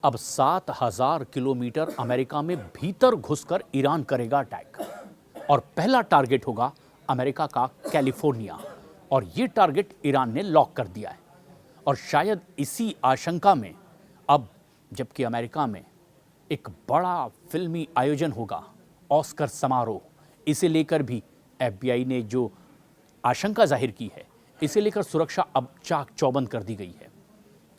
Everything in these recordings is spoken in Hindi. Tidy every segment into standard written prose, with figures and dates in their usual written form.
अब 7,000 किलोमीटर अमेरिका में भीतर घुसकर ईरान करेगा अटैक और पहला टारगेट होगा अमेरिका का कैलिफोर्निया। और ये टारगेट ईरान ने लॉक कर दिया है। और शायद इसी आशंका में अब जबकि अमेरिका में एक बड़ा फिल्मी आयोजन होगा, ऑस्कर समारोह, इसे लेकर भी एफबीआई ने जो आशंका जाहिर की है, इसे लेकर सुरक्षा अब चाक चौबंद कर दी गई है।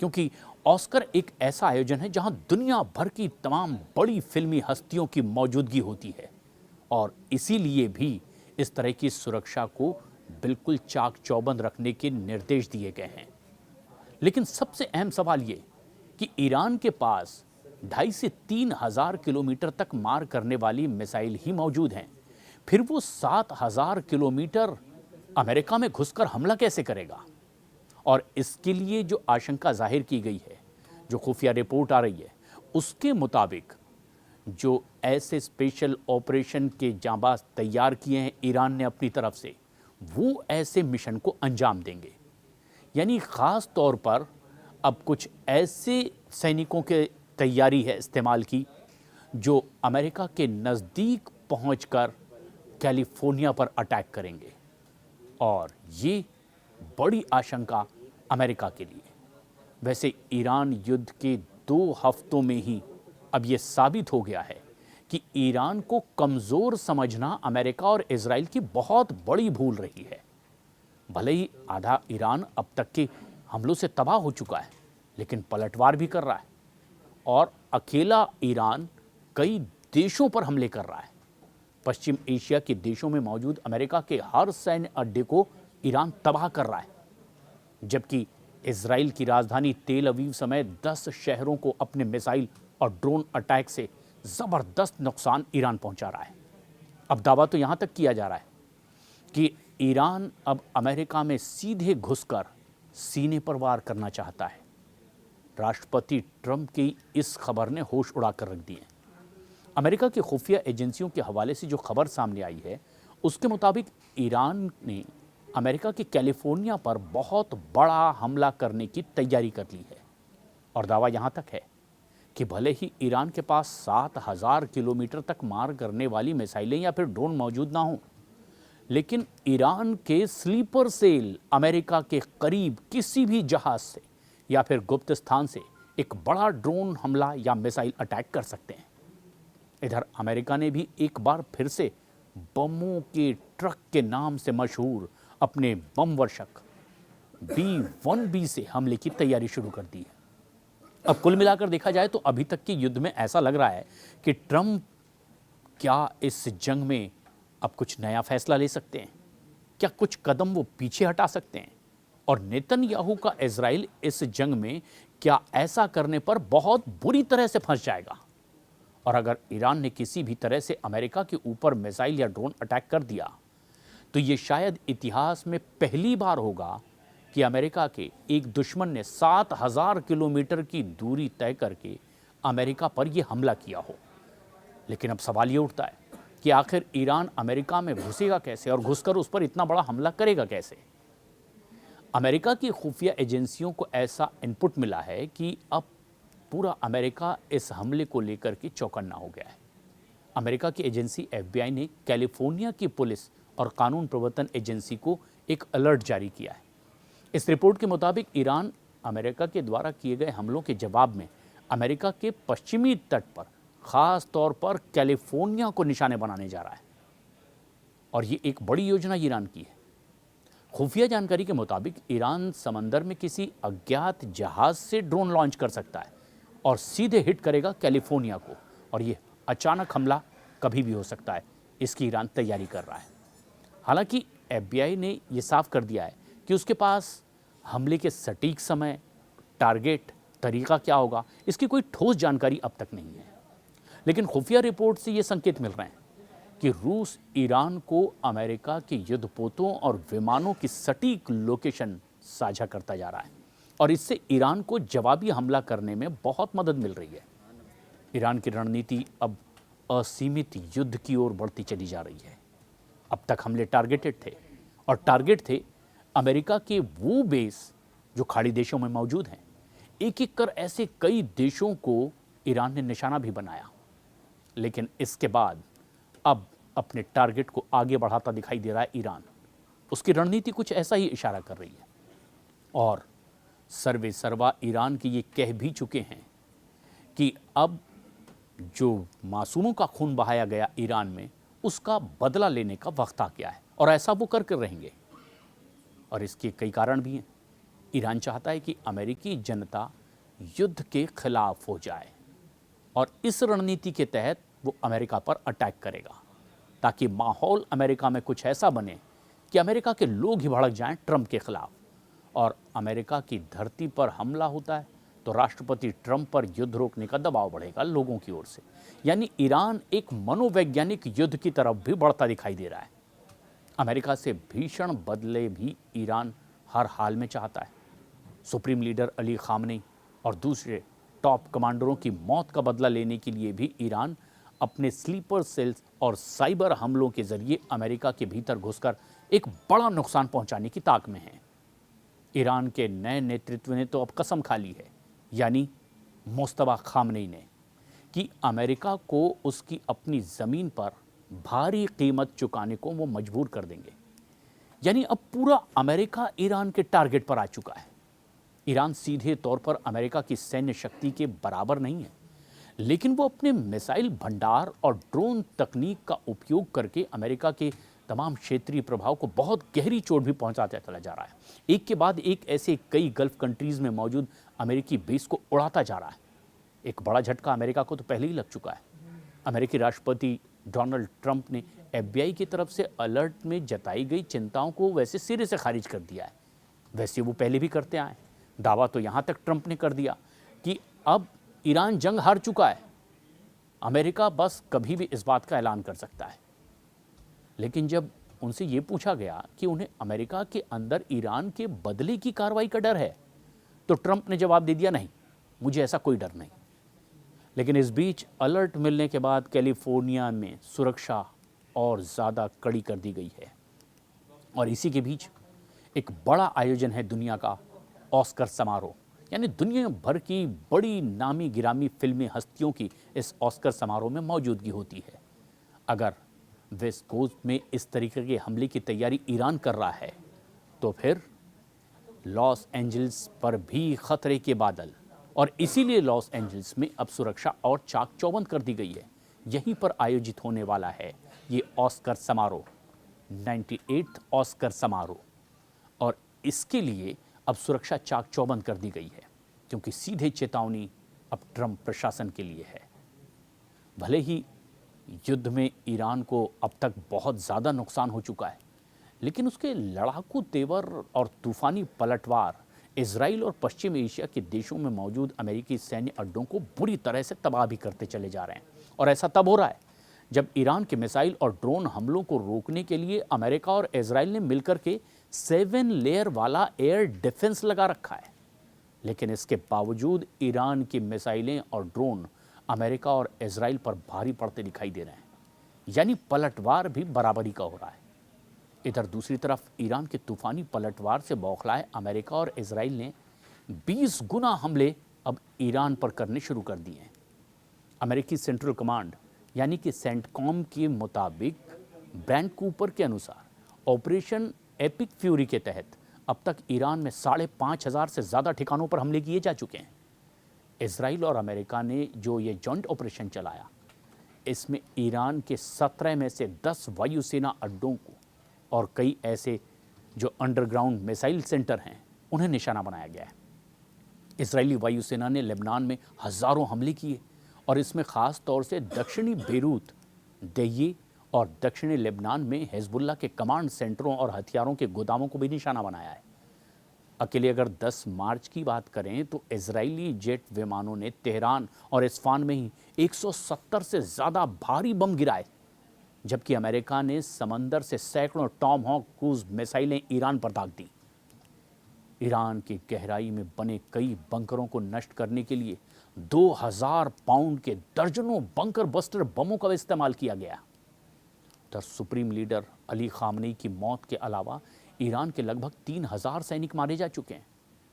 क्योंकि ऑस्कर एक ऐसा आयोजन है जहां दुनिया भर की तमाम बड़ी फिल्मी हस्तियों की मौजूदगी होती है और इसीलिए भी इस तरह की सुरक्षा को बिल्कुल चाक चौबंद रखने के निर्देश दिए गए हैं। लेकिन सबसे अहम सवाल ये कि ईरान के पास 2,500 से 3,000 किलोमीटर तक मार करने वाली मिसाइल ही मौजूद हैं, फिर वो 7,000 किलोमीटर अमेरिका में घुसकर हमला कैसे करेगा? और इसके लिए जो आशंका जाहिर की गई है, जो खुफिया रिपोर्ट आ रही है, उसके मुताबिक जो ऐसे स्पेशल ऑपरेशन के जांबाज तैयार किए हैं ईरान ने अपनी तरफ से, वो ऐसे मिशन को अंजाम देंगे। यानी ख़ास तौर पर अब कुछ ऐसे सैनिकों के तैयारी है इस्तेमाल की जो अमेरिका के नज़दीक पहुंचकर कैलिफोर्निया पर अटैक करेंगे। और ये बड़ी आशंका अमेरिका के लिए। वैसे ईरान युद्ध के 2 हफ्तों में ही अब ये साबित हो गया है कि ईरान को कमज़ोर समझना अमेरिका और इजराइल की बहुत बड़ी भूल रही है। भले ही आधा ईरान अब तक के हमलों से तबाह हो चुका है, लेकिन पलटवार भी कर रहा है और अकेला ईरान कई देशों पर हमले कर रहा है। पश्चिम एशिया के देशों में मौजूद अमेरिका के हर सैन्य अड्डे को ईरान तबाह कर रहा है, जबकि इजराइल की राजधानी तेल अवीव समेत 10 शहरों को अपने मिसाइल और ड्रोन अटैक से ज़बरदस्त नुकसान ईरान पहुंचा रहा है। अब दावा तो यहां तक किया जा रहा है कि ईरान अब अमेरिका में सीधे घुसकर सीने पर वार करना चाहता है। राष्ट्रपति ट्रंप की इस खबर ने होश उड़ाकर रख दिए। अमेरिका की खुफिया एजेंसियों के हवाले से जो खबर सामने आई है, उसके मुताबिक ईरान ने अमेरिका के कैलिफोर्निया पर बहुत बड़ा हमला करने की तैयारी कर ली है। और दावा यहाँ तक है कि भले ही ईरान के पास 7,000 किलोमीटर तक मार करने वाली मिसाइलें या फिर ड्रोन मौजूद ना हों, लेकिन ईरान के स्लीपर सेल अमेरिका के करीब किसी भी जहाज से या फिर गुप्त स्थान से एक बड़ा ड्रोन हमला या मिसाइल अटैक कर सकते हैं। इधर अमेरिका ने भी एक बार फिर से बमों के ट्रक के नाम से मशहूर अपने बम वर्षक B-1B से हमले की तैयारी शुरू कर दी है। अब कुल मिलाकर देखा जाए तो अभी तक के युद्ध में ऐसा लग रहा है कि ट्रंप क्या इस जंग में अब कुछ नया फैसला ले सकते हैं, क्या कुछ कदम वो पीछे हटा सकते हैं, और नेतन्याहू का इजराइल इस जंग में क्या ऐसा करने पर बहुत बुरी तरह से फंस जाएगा। और अगर ईरान ने किसी भी तरह से अमेरिका के ऊपर मिसाइल या ड्रोन अटैक कर दिया तो ये शायद इतिहास में पहली बार होगा कि अमेरिका के एक दुश्मन ने 7,000 किलोमीटर की दूरी तय करके अमेरिका पर यह हमला किया हो। लेकिन अब सवाल ये उठता है कि आखिर ईरान अमेरिका में घुसेगा कैसे और घुसकर उस पर इतना बड़ा हमला करेगा कैसे। अमेरिका की खुफिया एजेंसियों को ऐसा इनपुट मिला है कि अब पूरा अमेरिका इस हमले को लेकर के चौकन्ना हो गया है। अमेरिका की एजेंसी एफबीआई ने कैलिफोर्निया की पुलिस और कानून प्रवर्तन एजेंसी को एक अलर्ट जारी किया है। इस रिपोर्ट के मुताबिक ईरान अमेरिका के द्वारा किए गए हमलों के जवाब में अमेरिका के पश्चिमी तट पर खास तौर पर कैलिफोर्निया को निशाने बनाने जा रहा है। और ये एक बड़ी योजना ईरान की है। खुफिया जानकारी के मुताबिक ईरान समंदर में किसी अज्ञात जहाज से ड्रोन लॉन्च कर सकता है और सीधे हिट करेगा कैलिफोर्निया को। और ये अचानक हमला कभी भी हो सकता है, इसकी ईरान तैयारी कर रहा है। हालांकि एफबीआई ने यह साफ कर दिया है कि उसके पास हमले के सटीक समय, टारगेट, तरीका क्या होगा, इसकी कोई ठोस जानकारी अब तक नहीं है। लेकिन खुफिया रिपोर्ट से ये संकेत मिल रहे हैं कि रूस ईरान को अमेरिका के युद्धपोतों और विमानों की सटीक लोकेशन साझा करता जा रहा है और इससे ईरान को जवाबी हमला करने में बहुत मदद मिल रही है। ईरान की रणनीति अब असीमित युद्ध की ओर बढ़ती चली जा रही है। अब तक हमले टारगेटेड थे और टारगेट थे अमेरिका के वो बेस जो खाड़ी देशों में मौजूद हैं। एक एक कर ऐसे कई देशों को ईरान ने निशाना भी बनाया, लेकिन इसके बाद अब अपने टारगेट को आगे बढ़ाता दिखाई दे रहा है ईरान। उसकी रणनीति कुछ ऐसा ही इशारा कर रही है और सर्वे सर्वा ईरान की ये कह भी चुके हैं कि अब जो मासूमों का खून बहाया गया ईरान में, उसका बदला लेने का वक्त आ गया है और ऐसा वो कर रहेंगे। और इसके कई कारण भी हैं। ईरान चाहता है कि अमेरिकी जनता युद्ध के खिलाफ हो जाए और इस रणनीति के तहत वो अमेरिका पर अटैक करेगा, ताकि माहौल अमेरिका में कुछ ऐसा बने कि अमेरिका के लोग ही भड़क जाएं ट्रंप के खिलाफ। और अमेरिका की धरती पर हमला होता है तो राष्ट्रपति ट्रंप पर युद्ध रोकने का दबाव बढ़ेगा लोगों की ओर से। यानी ईरान एक मनोवैज्ञानिक युद्ध की तरफ भी बढ़ता दिखाई दे रहा है। अमेरिका से भीषण बदले भी ईरान हर हाल में चाहता है। सुप्रीम लीडर अली खामनेई और दूसरे टॉप कमांडरों की मौत का बदला लेने के लिए भी ईरान अपने स्लीपर सेल्स और साइबर हमलों के जरिए अमेरिका के भीतर घुसकर एक बड़ा नुकसान पहुंचाने की ताक में है। ईरान के नए नेतृत्व ने तो अब कसम खा ली है, यानी मुस्तफा खामनेई ने, कि अमेरिका को उसकी अपनी ज़मीन पर भारी कीमत चुकाने को वो मजबूर कर देंगे। यानी अब पूरा अमेरिका ईरान के टारगेट पर आ चुका है। ईरान सीधे तौर पर अमेरिका की सैन्य शक्ति के बराबर नहीं है, लेकिन वो अपने मिसाइल भंडार और ड्रोन तकनीक का उपयोग करके अमेरिका के तमाम क्षेत्रीय प्रभाव को बहुत गहरी चोट भी पहुंचाता चला जा रहा है। एक के बाद एक ऐसे कई गल्फ कंट्रीज में मौजूद अमेरिकी बेस को उड़ाता जा रहा है। एक बड़ा झटका अमेरिका को तो पहले ही लग चुका है। अमेरिकी राष्ट्रपति डोनाल्ड ट्रंप ने FBI की तरफ से अलर्ट में जताई गई चिंताओं को वैसे सिरे से खारिज कर दिया है। वैसे वो पहले भी करते आए। दावा तो यहाँ तक ट्रंप ने कर दिया कि अब ईरान जंग हार चुका है, अमेरिका बस कभी भी इस बात का ऐलान कर सकता है। लेकिन जब उनसे ये पूछा गया कि उन्हें अमेरिका के अंदर ईरान के बदले की कार्रवाई का डर है, तो ट्रंप ने जवाब दे दिया, नहीं, मुझे ऐसा कोई डर नहीं। लेकिन इस बीच अलर्ट मिलने के बाद कैलिफोर्निया में सुरक्षा और ज़्यादा कड़ी कर दी गई है। और इसी के बीच एक बड़ा आयोजन है दुनिया का ऑस्कर समारोह, यानी दुनिया भर की बड़ी नामी गिरामी फिल्मी हस्तियों की इस ऑस्कर समारोह में मौजूदगी होती है। अगर वेस्ट कोस्ट में इस तरीके के हमले की तैयारी ईरान कर रहा है, तो फिर लॉस एंजल्स पर भी खतरे के बादल, और इसीलिए लॉस एंजल्स में अब सुरक्षा और चाक चौबंद कर दी गई है। यहीं पर आयोजित होने वाला है ये ऑस्कर समारोह, 98th ऑस्कर समारोह, और इसके लिए अब सुरक्षा चाक चौबंद कर दी गई है, क्योंकि सीधे चेतावनी अब ट्रंप प्रशासन के लिए है। भले ही युद्ध में ईरान को अब तक बहुत ज़्यादा नुकसान हो चुका है, लेकिन उसके लड़ाकू तेवर और तूफानी पलटवार इजराइल और पश्चिम एशिया के देशों में मौजूद अमेरिकी सैन्य अड्डों को बुरी तरह से तबाह भी करते चले जा रहे हैं। और ऐसा तब हो रहा है जब ईरान के मिसाइल और ड्रोन हमलों को रोकने के लिए अमेरिका और इजराइल ने मिलकर के 7 लेयर वाला एयर डिफेंस लगा रखा है। लेकिन इसके बावजूद ईरान की मिसाइलें और ड्रोन अमेरिका और इजराइल पर भारी पड़ते दिखाई दे रहे हैं, यानी पलटवार भी बराबरी का हो रहा है। इधर दूसरी तरफ ईरान के तूफानी पलटवार से बौखलाए अमेरिका और इजराइल ने 20 गुना हमले अब ईरान पर करने शुरू कर दिए हैं। अमेरिकी सेंट्रल कमांड यानी कि सेंटकॉम के मुताबिक ब्रैंड कूपर के अनुसार ऑपरेशन एपिक फ्यूरी के तहत अब तक ईरान में 5,500 से ज़्यादा ठिकानों पर हमले किए जा चुके हैं। इजराइल और अमेरिका ने जो ये जॉइंट ऑपरेशन चलाया, इसमें ईरान के 17 में से 10 वायुसेना अड्डों को और कई ऐसे जो अंडरग्राउंड मिसाइल सेंटर हैं उन्हें निशाना बनाया गया है। इजरायली वायुसेना ने लेबनान में हज़ारों हमले किए और इसमें ख़ास तौर से दक्षिणी बेरूत, दहिए और दक्षिणी लेबनान में हिजबुल्लाह के कमांड सेंटरों और हथियारों के गोदामों को भी निशाना बनाया है। अकेले अगर 10 मार्च की बात करें तो इजरायली जेट विमानों ने तेहरान और इस्फान में ही 170 से ज़्यादा भारी बम गिराए, जबकि अमेरिका ने समंदर से सैकड़ों टॉम हॉक क्रूज मिसाइलें ईरान पर दाग दी। ईरान की गहराई में बने कई बंकरों को नष्ट करने के लिए 2000 पाउंड के दर्जनों बंकर बस्टर बमों का इस्तेमाल किया गया। तो सुप्रीम लीडर अली खामनेई की मौत के अलावा ईरान के लगभग 3000 सैनिक मारे जा चुके हैं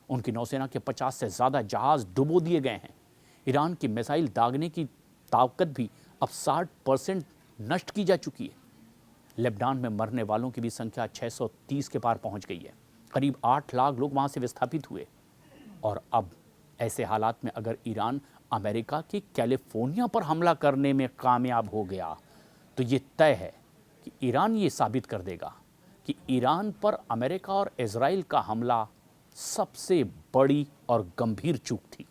उनकी नौसेना के 50 से ज़्यादा जहाज डुबो दिए गए हैं। ईरान की मिसाइल दागने की ताकत भी अब 60% नष्ट की जा चुकी है। लेबनान में मरने वालों की भी संख्या 630 के पार पहुंच गई है। करीब 8 लाख लोग वहां से विस्थापित हुए। और अब ऐसे हालात में अगर ईरान अमेरिका के कैलिफोर्निया पर हमला करने में कामयाब हो गया तो ये तय है कि ईरान ये साबित कर देगा कि ईरान पर अमेरिका और इजराइल का हमला सबसे बड़ी और गंभीर चूक थी।